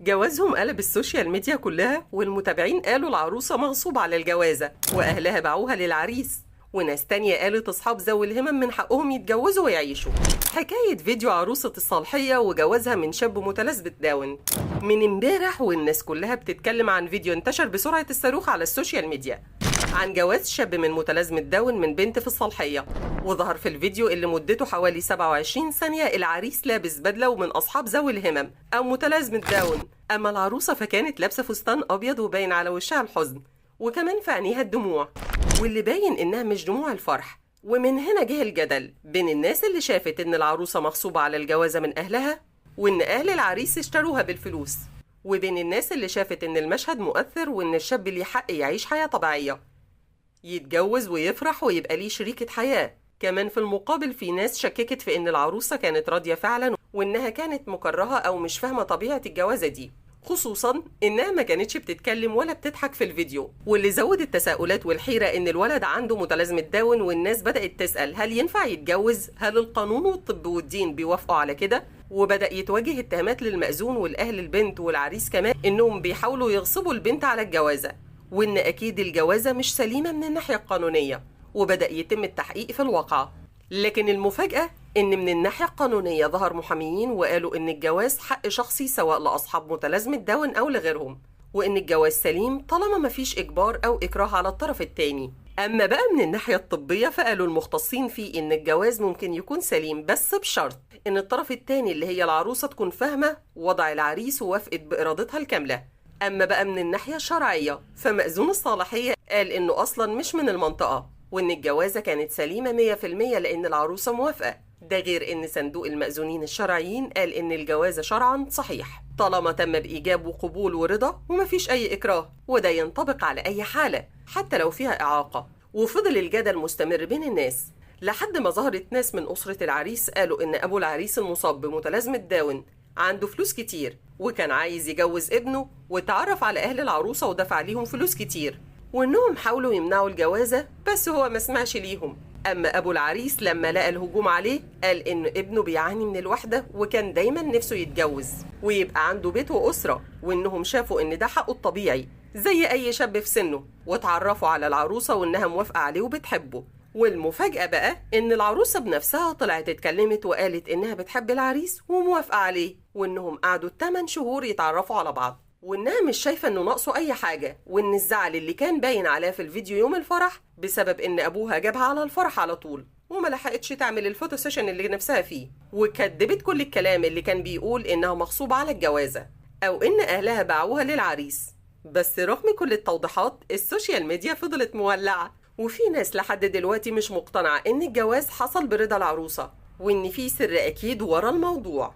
جوازهم قلب السوشيال ميديا كلها، والمتابعين قالوا العروسة مغصوب على الجوازة وأهلها باعوها للعريس، وناس تانية قالت أصحاب ذوي الهمم من حقهم يتجوزوا ويعيشوا. حكاية فيديو عروسة الصالحية وجوازها من شاب متلازمة داون من امبارح، والناس كلها بتتكلم عن فيديو انتشر بسرعة الصاروخ على السوشيال ميديا عن جواز شاب من متلازمة داون من بنت في الصالحية. وظهر في الفيديو اللي مدته حوالي 27 ثانية العريس لابس بدلة ومن أصحاب ذوي الهمم أو متلازمة داون، أما العروسة فكانت لابسة فستان أبيض وباين على وشها الحزن، وكمان في عينيها الدموع، واللي باين إنها مش دموع الفرح. ومن هنا جه الجدل بين الناس اللي شافت إن العروسة مغصوبة على الجوازة من أهلها وإن أهل العريس اشتروها بالفلوس، وبين الناس اللي شافت إن المشهد مؤثر وإن الشاب ليه حق يعيش حياة طبيعية، يتجوز ويفرح ويبقى ليه شريكة حياة. كمان في المقابل في ناس شككت في إن العروسة كانت راضية فعلا وإنها كانت مكرهة أو مش فاهمة طبيعة الجوازة دي، خصوصا إنها ما كانتش بتتكلم ولا بتضحك في الفيديو. واللي زود التساؤلات والحيرة إن الولد عنده متلازمة داون، والناس بدأت تسأل هل ينفع يتجوز؟ هل القانون والطب والدين بيوافقوا على كده؟ وبدأ يتوجه اتهامات للمأذون والأهل البنت والعريس كمان إنهم بيحاولوا يغصبوا البنت على الجوازة، وإن أكيد الجوازة مش سليمة من الناحية القانونية، وبدأ يتم التحقيق في الواقعة. لكن المفاجأة إن من الناحية القانونية ظهر محاميين وقالوا إن الجواز حق شخصي سواء لأصحاب متلازمة داون أو لغيرهم، وإن الجواز سليم طالما مفيش إجبار أو إكراه على الطرف التاني. أما بقى من الناحية الطبية فقالوا المختصين فيه إن الجواز ممكن يكون سليم بس بشرط إن الطرف التاني اللي هي العروسة تكون فاهمة وضع العريس ووافقت بإرادتها الكاملة. أما بقى من الناحية الشرعية فمأذون الصالحية قال إنه أصلا مش من المنطقة، وإن الجوازة كانت سليمة 100% لأن العروسة موافقة. ده غير إن صندوق المأذونين الشرعيين قال إن الجوازة شرعا صحيح طالما تم بإيجاب وقبول ورضا ومفيش أي إكراه، وده ينطبق على أي حالة حتى لو فيها إعاقة. وفضل الجدل مستمر بين الناس لحد ما ظهرت ناس من أسرة العريس قالوا إن أبو العريس المصاب بمتلازمة داون عنده فلوس كتير وكان عايز يجوز ابنه، وتعرف على أهل العروسة ودفع ليهم فلوس كتير، وإنهم حاولوا يمنعوا الجوازة بس هو ما سمعش ليهم. أما أبو العريس لما لقى الهجوم عليه قال إن ابنه بيعاني من الوحدة وكان دايما نفسه يتجوز ويبقى عنده بيت وأسرة، وإنهم شافوا إن ده حقه الطبيعي زي أي شاب في سنه، واتعرفوا على العروسة وإنها موافقة عليه وبتحبه. والمفاجأة بقى إن العروسة بنفسها طلعت اتكلمت وقالت إنها بتحب العريس وموافقة عليه، وإنهم قعدوا 8 شهور يتعرفوا على بعض، وإنها مش شايفة إنه ناقصه أي حاجة، وإن الزعل اللي كان باين عليها في الفيديو يوم الفرح بسبب إن أبوها جابها على الفرح على طول وما لحقتش تعمل الفوتو سيشن اللي نفسها فيه، وكدبت كل الكلام اللي كان بيقول إنها مغصوبة على الجوازة أو إن أهلها باعوها للعريس. بس رغم كل التوضيحات السوشيال ميديا فضلت مولعة، وفي ناس لحد دلوقتي مش مقتنعة إن الجواز حصل برضا العروسة وإن في سر أكيد ورا الموضوع.